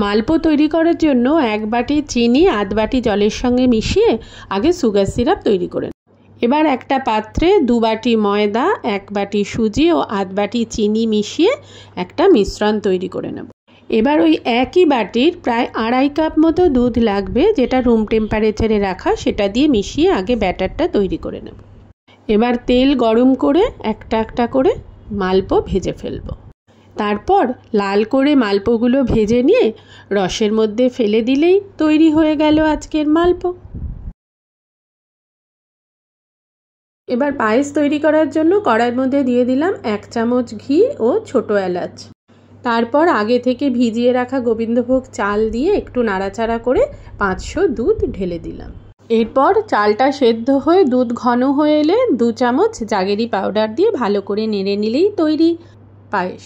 মালপো তৈরি করার জন্য 1 বাটি চিনি আধ বাটি জলের সঙ্গে মিশিয়ে আগে সুগার সিরাপ তৈরি করে নেব। এবার একটা পাত্রে 2 বাটি ময়দা, 1 বাটি সুজি ও আধ বাটি চিনি মিশিয়ে একটা মিশ্রণ তৈরি করে নেব। এবার ওই একই বাটির প্রায় 2.5 কাপ মতো দুধ লাগবে, যেটা রুম টেম্পারেচারে রাখা, সেটা দিয়ে মিশিয়ে আগে ব্যাটারটা তৈরি করে নেব। এবার তেল গরম করে একটা একটা করে মালপো ভেজে ফেলব। তারপর লাল করে মালপোগুলো ভেজে নিয়ে রসের মধ্যে ফেলে দিলেই তৈরি হয়ে গেল আজকের মালপো। এবার পায়েস তৈরি করার জন্য কড়াইয়ের মধ্যে দিয়ে দিলাম 1 চামচ ঘি ও ছোট এলাচ। তারপর আগে থেকে ভিজিয়ে রাখা গোবিন্দভোগ চাল দিয়ে একটু নাড়াচাড়া করে 500 দুধ ঢেলে দিলাম। এরপর চালটা সেদ্ধ হয়ে দুধ ঘন হয়ে এলে 2 চামচ জাগেরি পাউডার দিয়ে ভালো করে নেড়ে নিলেই তৈরি পায়েস।